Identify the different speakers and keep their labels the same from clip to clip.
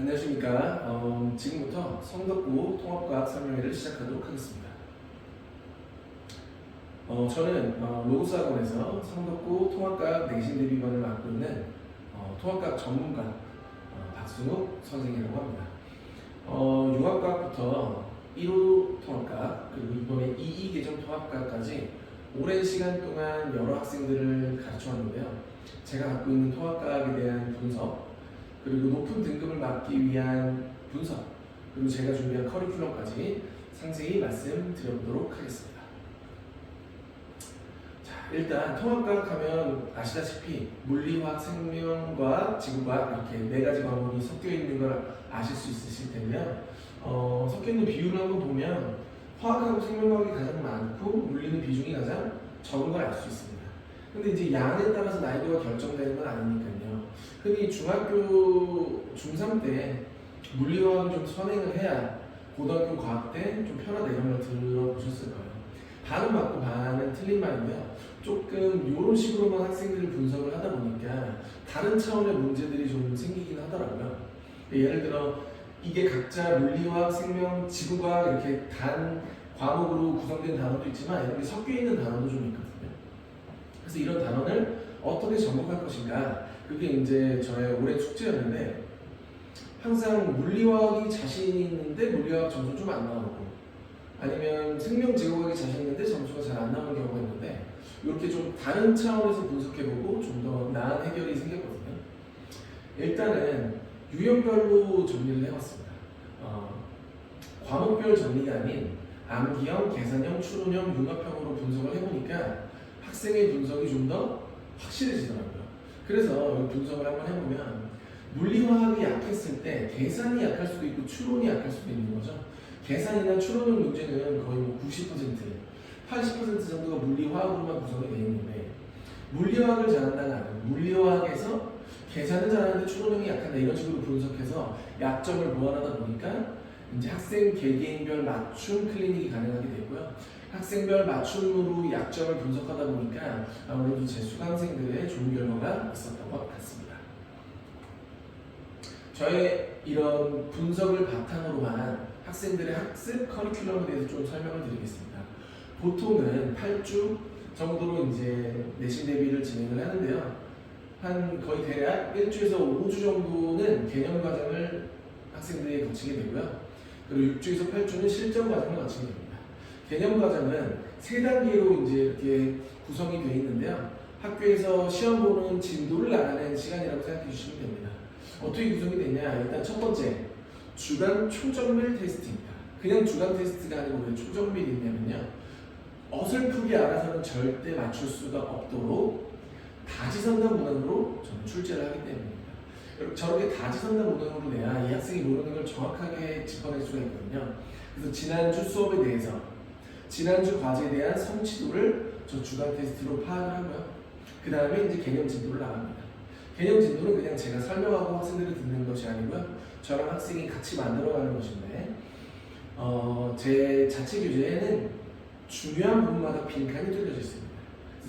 Speaker 1: 안녕하십니까. 지금부터 성덕고 통합과학 설명회를 시작하도록 하겠습니다. 저는 로고스학원에서 성덕고 통합과학 내신 대비반을 맡고 있는 통합과학 전문가 박순욱 선생이라고 합니다. 융합과학부터 1호 통합과학 그리고 이번에 2이 계정 통합과학까지 오랜 시간 동안 여러 학생들을 가르쳐 왔는데요. 제가 갖고 있는 통합과학에 대한 분석 그리고 높은 등급을 받기 위한 분석 그리고 제가 준비한 커리큘럼까지 상세히 말씀드려보도록 하겠습니다. 자, 일단 통합과학 하면 아시다시피 물리화학, 생명과학, 지구과학 이렇게 네 가지 과목이 섞여 있는 걸 아실 수 있으실 텐데요. 섞여 있는 비율을 한번 보면 화학하고 생명과학이 가장 많고 물리는 비중이 가장 적은 걸 알 수 있습니다. 근데 이제 양에 따라서 난이도가 결정되는 건 아니니까요. 흔히 중학교 중3 때 물리화학을 좀 선행을 해야 고등학교 과학 때 좀 편하다 이런 걸 들어보셨을 거예요. 반은 맞고 반은 틀린 말인데요. 조금 이런 식으로만 학생들을 분석을 하다 보니까 다른 차원의 문제들이 좀 생기긴 하더라고요. 예를 들어 이게 각자 물리화학, 생명, 지구과학 이렇게 단 과목으로 구성된 단어도 있지만 이렇게 섞여 있는 단어도 좀 있거든요. 그래서 이런 단원을 어떻게 접목할 것인가 그게 이제 저의 올해 숙제였는데 항상 물리화학이 자신 있는데 물리화학 점수 좀 안 나오고 아니면 생명지구학이 자신 있는데 점수가 잘 안 나오는 경우가 있는데 이렇게 좀 다른 차원에서 분석해보고 좀 더 나은 해결이 생겼거든요. 일단은 유형별로 정리를 해봤습니다. 과목별 정리가 아닌 암기형, 계산형, 추론형, 융합형으로 분석을 해보니까 학생의 분석이 좀 더 확실해지더라고요. 그래서 분석을 한번 해보면 물리화학이 약했을 때 계산이 약할 수도 있고 추론이 약할 수도 있는 거죠. 계산이나 추론형 문제는 거의 90%, 80% 정도가 물리화학으로만 구성이 되어 있는데 물리화학을 잘한다는 아니에요. 물리화학에서 계산은 잘하는데 추론형이 약한다 이런 식으로 분석해서 약점을 보완하다 보니까 이제 학생 개개인별 맞춤 클리닉이 가능하게 되고요. 학생별 맞춤으로 약점을 분석하다 보니까 아무래도 제 수강생들의 좋은 결과가 있었던 것 같습니다. 저의 이런 분석을 바탕으로 한 학생들의 학습 커리큘럼에 대해서 좀 설명을 드리겠습니다. 보통은 8주 정도로 이제 내신 대비를 진행을 하는데요. 한 거의 대략 1주에서 5주 정도는 개념 과정을 학생들이 거치게 되고요. 그리고 6주에서 8주는 실전 과정을 거치게 됩니다. 개념 과정은 세 단계로 이제 이렇게 구성이 되어 있는데요. 학교에서 시험 보는 진도를 나가는 시간이라고 생각해 주시면 됩니다. 어떻게 구성이 되냐? 일단 첫 번째, 주간 초정밀 테스트입니다. 그냥 주간 테스트가 아니고 왜 초정밀이 있냐면요. 어설프게 알아서는 절대 맞출 수가 없도록 다지선다 문항으로 저는 출제를 하기 때문입니다. 저렇게 다지선다 문항으로 내야 이 학생이 모르는 걸 정확하게 짚어낼 수가 있거든요. 그래서 지난주 수업에 대해서 지난주 과제에 대한 성취도를 저 주간 테스트로 파악을 하고요. 그 다음에 이제 개념 진도를 나갑니다. 개념 진도는 그냥 제가 설명하고 학생들이 듣는 것이 아니고요. 저랑 학생이 같이 만들어가는 것인데 제 자체 교재에는 중요한 부분마다 빈칸이 뚫려져 있습니다.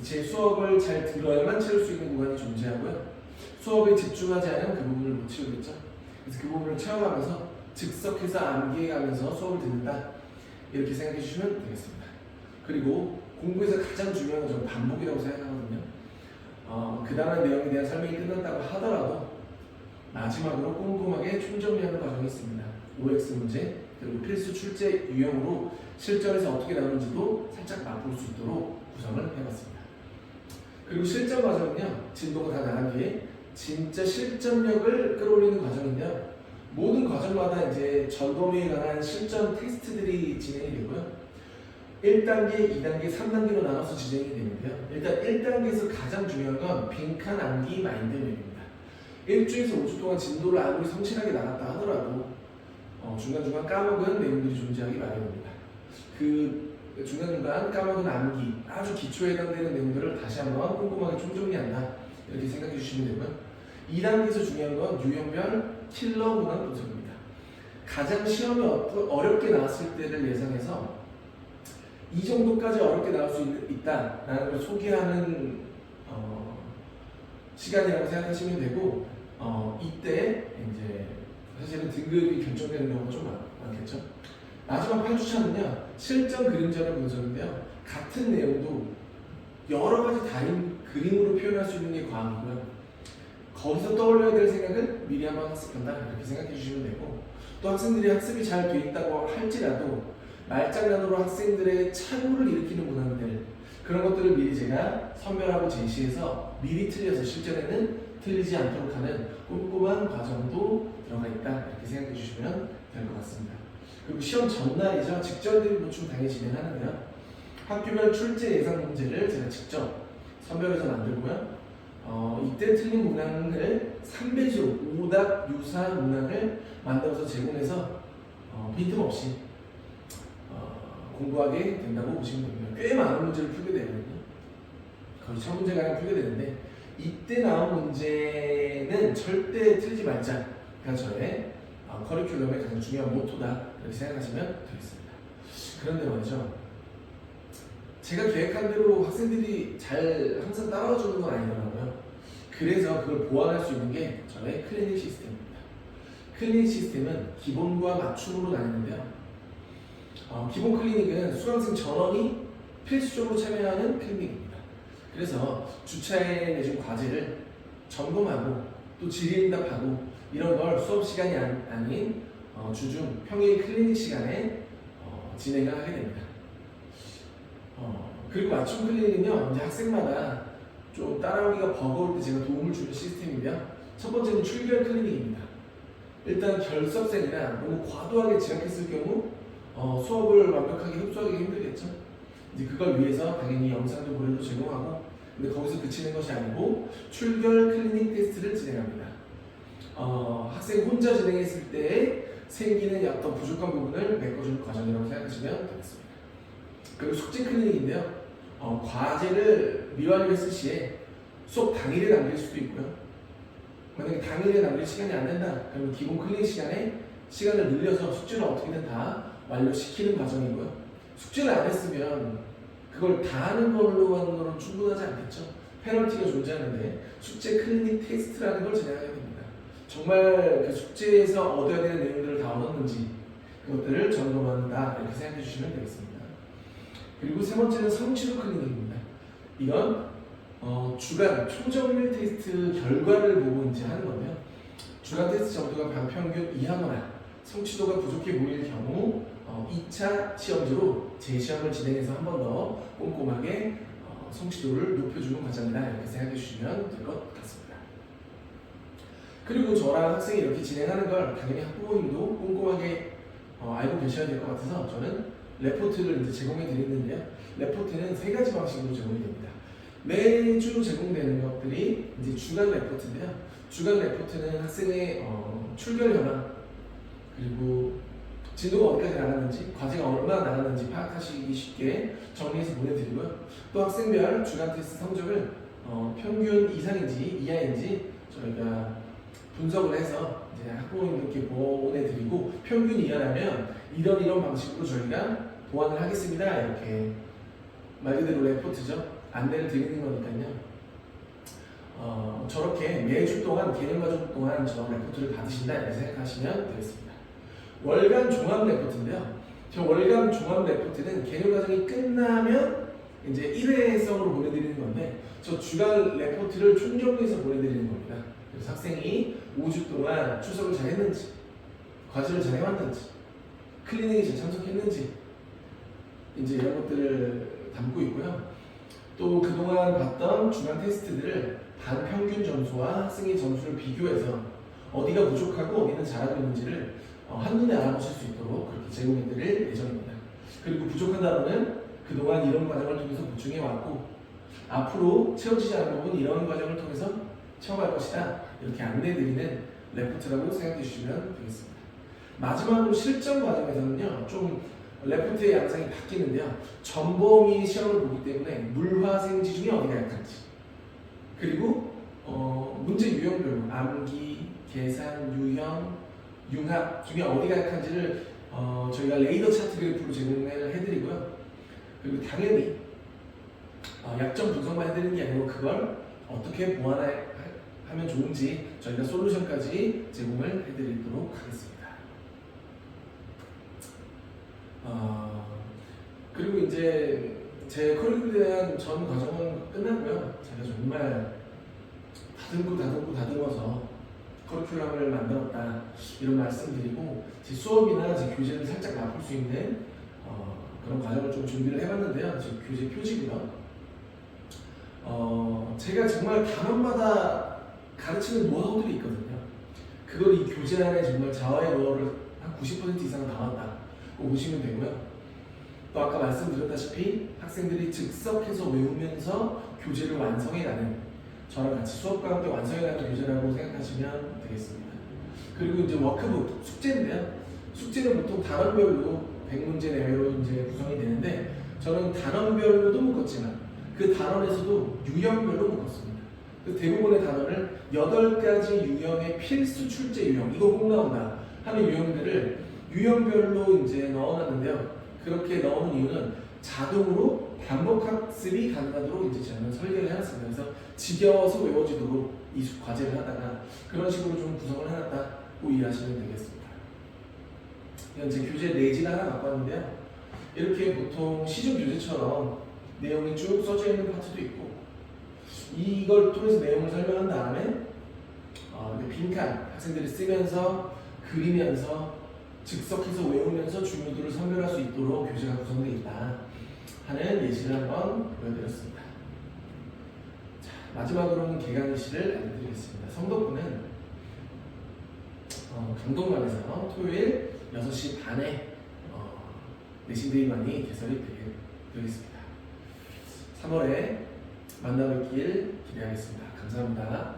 Speaker 1: 제 수업을 잘 들어야만 채울 수 있는 구간이 존재하고요. 수업에 집중하지 않으면 그 부분을 못 채우겠죠. 그래서 그 부분을 채워가면서 즉석해서 암기해가면서 수업을 듣는다. 이렇게 생각해 주시면 되겠습니다. 그리고 공부에서 가장 중요한 건 저는 반복이라고 생각하거든요. 그 다음에 내용에 대한 설명이 끝났다고 하더라도 마지막으로 꼼꼼하게 총정리하는 과정이 있습니다. OX 문제 그리고 필수 출제 유형으로 실전에서 어떻게 나오는지도 살짝 맛볼 수 있도록 구성을 해봤습니다. 그리고 실전 과정은요. 진도가 다 나간 뒤에 진짜 실전력을 끌어올리는 과정인데요. 모든 과정마다 이제 전범위에 관한 실전 테스트들이 진행이 되고요. 1단계, 2단계, 3단계로 나눠서 진행이 되는데요. 일단 1단계에서 가장 중요한 건 빈칸 암기 마인드맵입니다. 1주에서 5주 동안 진도를 아무리 성실하게 나갔다 하더라도 중간중간 까먹은 내용들이 존재하기 마련입니다. 그 중간중간 까먹은 암기, 아주 기초에 해당되는 내용들을 다시 한번 꼼꼼하게 총정리한다. 이렇게 생각해 주시면 되고요. 2단계에서 중요한 건 유형별 킬러 문항 분석입니다. 가장 시험이 어렵게 나왔을 때를 예상해서 이 정도까지 어렵게 나올 수 있다라는 걸 소개하는 시간이라고 생각하시면 되고 이때 이제 사실은 등급이 결정되는 경우가 좀 많겠죠. 마지막 8주차는요 실전 그림자를 분석인데요. 같은 내용도 여러 가지 다른 그림으로 표현할 수 있는 게 과학이고요. 거기서 떠올려야 될 생각을 미리 한번 학습한다 이렇게 생각해 주시면 되고, 또 학생들이 학습이 잘 돼 있다고 할지라도 말장난으로 학생들의 착오를 일으키는 문항들, 그런 것들을 미리 제가 선별하고 제시해서 미리 틀려서 실전에는 틀리지 않도록 하는 꼼꼼한 과정도 들어가 있다 이렇게 생각해 주시면 될 것 같습니다. 그리고 시험 전날이죠. 직전 대비 보충 당일 진행하는데요. 학교별 출제 예상 문제를 제가 직접 선별해서 만들고요. 이때 틀린 문항을 3배수 오답 유사한 문항을 만들어서 제공해서 빈틈없이 공부하게 된다고 보시면 됩니다. 꽤 많은 문제를 풀게 되거든요. 거의 1000문제가량 풀게 되는데 이때 나온 문제는 절대 틀리지 말자가 저의 커리큘럼의 가장 중요한 모토다 이렇게 생각하시면 되겠습니다. 그런데 말이죠, 제가 계획한 대로 학생들이 잘 항상 따라와 주는 건 아니더라고요. 그래서 그걸 보완할 수 있는 게 저의 클리닉 시스템입니다. 클리닉 시스템은 기본과 맞춤으로 나뉘는데요. 기본 클리닉은 수강생 전원이 필수적으로 참여하는 클리닉입니다. 그래서 주차에 내준 과제를 점검하고 또 질의응답하고 이런 걸 수업 시간이 아닌 주중 평일 클리닉 시간에 진행을 하게 됩니다. 그리고 맞춤 클리닉은요, 이제 학생마다 좀 따라오기가 버거울 때 제가 도움을 주는 시스템인데요. 첫 번째는 출결 클리닉입니다. 일단 결석생이나 너무 과도하게 지각했을 경우 수업을 완벽하게 흡수하기 힘들겠죠. 이제 그걸 위해서 당연히 영상도 고려도 제공하고, 근데 거기서 그치는 것이 아니고 출결 클리닉 테스트를 진행합니다. 학생 혼자 진행했을 때 생기는 어떤 부족한 부분을 메꿔주는 과정이라고 생각하시면 되겠습니다. 그리고 숙제 클리닉인데요. 과제를 미완료했을 시에 수업 당일에 남길 수도 있고요. 만약에 당일에 남길 시간이 안 된다, 그러면 기본 클리닉 시간에 시간을 늘려서 숙제를 어떻게든 다 완료시키는 과정이고요. 숙제를 안 했으면 그걸 다 하는 걸로만으로는 충분하지 않겠죠. 페널티가 존재하는데 숙제 클리닉 테스트라는 걸 진행하게 됩니다. 정말 그 숙제에서 얻어야 되는 내용들을 다 얻었는지 그것들을 점검한다 이렇게 생각해 주시면 되겠습니다. 그리고 세 번째는 성취도 클리닉입니다. 이건 주간 초정밀 테스트 결과를 보고 이제 하는 건데요. 주간 테스트 점수가 반평균 이하거나 성취도가 부족해 보일 경우 2차 시험지로 재시험을 진행해서 한 번 더 꼼꼼하게 성취도를 높여주는 과정이다 이렇게 생각해 주시면 될 것 같습니다. 그리고 저랑 학생이 이렇게 진행하는 걸 당연히 학부모님도 꼼꼼하게 알고 계셔야 될 것 같아서 저는 레포트를 이제 제공해 드리는데요. 레포트는 3가지 방식으로 제공이 됩니다. 매주 제공되는 것들이 이제 주간 레포트인데요. 주간 레포트는 학생의 출결 현황, 그리고 진도가 어디까지 나갔는지, 과제가 얼마나 나갔는지 파악하시기 쉽게 정리해서 보내드리고요. 또 학생별 주간 테스트 성적을 평균 이상인지 이하인지 저희가 분석을 해서 이제 학부모님들께 보내드리고, 평균 이하라면 이런 방식으로 저희가 보완을 하겠습니다 이렇게 말 그대로 레포트죠. 안내를 드리는 거니까요. 저렇게 매주 동안 개념과정 동안 저 레포트를 받으신다 이렇게 생각하시면 되겠습니다. 월간 종합 레포트인데요. 저 월간 종합 레포트는 개념과정이 끝나면 이제 1회성으로 보내드리는 건데, 저 주간 레포트를 총정리해서 보내드리는 겁니다. 그래서 학생이 5주 동안 출석을 잘 했는지, 과제를 잘 해왔는지, 클리닉에 잘 참석했는지 이제 이런 것들을 담고 있고요. 또 그동안 봤던 주간 테스트들을 반평균 점수와 학생의 점수를 비교해서 어디가 부족하고 어디는 잘하고 있는지를 한눈에 알아보실 수 있도록 그렇게 제공해 드릴 예정입니다. 그리고 부족한 단어는 그동안 이런 과정을 통해서 보충해 왔고 앞으로 채워지지 않은 부분 이런 과정을 통해서 채워갈 것이다 이렇게 안내 드리는 레포트라고 생각해 주시면 되겠습니다. 마지막으로 실전 과정에서는요, 좀 레포트의 양상이 바뀌는데요. 전범위 시험을 보기 때문에 물화생지 중에 어디가 약한지, 그리고 문제 유형별로 암기, 계산, 유형, 융합 중에 어디가 약한지를 저희가 레이더 차트 그래프로 제공을 해드리고요. 그리고 당연히 약점 분석만 해드리는 게 아니고 그걸 어떻게 보완하실 하면 좋은지 저희가 솔루션까지 제공을 해드리도록 하겠습니다. 그리고 이제 제 커리큘럼에 대한 전 과정은 끝났고요. 제가 정말 다듬어서 커리큘럼을 만들었다 이런 말씀드리고 제 수업이나 제 교재를 살짝 맛볼 수 있는 그런 과정을 좀 준비를 해봤는데요. 제 교재 표지고요. 제가 정말 단원마다 가르치는 노하우들이 있거든요. 그걸 이 교재 안에 정말 자화의 노하우를 한 90% 이상 담았다 보시면 되고요. 또 아까 말씀드렸다시피 학생들이 즉석해서 외우면서 교재를 완성해가는, 저랑 같이 수업과 함께 완성해가는 교재라고 생각하시면 되겠습니다. 그리고 이제 워크북, 숙제인데요. 숙제는 보통 단원별로 100문제 내외로 이제 구성이 되는데, 저는 단원별로도 묶었지만 그 단원에서도 유형별로 묶었습니다. 그래서 대부분의 단원을 8가지 유형의 필수 출제 유형, 이거 꼭 나온다 하는 유형들을 유형별로 이제 넣어놨는데요. 그렇게 넣은 이유는 자동으로 반복 학습이 가능하도록 이제 저는 설계를 해놨습니다. 그래서 지겨워서 외워지도록 이 과제를 하다가 그런 식으로 좀 구성을 해놨다고 이해하시면 되겠습니다. 현재 교재 4지를 하나 갖고 왔는데요. 이렇게 보통 시중 교재처럼 내용이 쭉 써져 있는 파트도 있고, 이걸 통해서 내용을 설명한 다음에 빈칸 학생들이 쓰면서 그리면서 즉석해서 외우면서 중요도를 선별할 수 있도록 교재가 구성되어 있다 하는 예시를 한번 보여드렸습니다. 자, 마지막으로는 개강일시를 알려드리겠습니다. 성덕구는 강동관에서 토요일 6시 반에 내신데이만이 개설이 되겠습니다. 3월에 만나뵙길 기대하겠습니다. 감사합니다.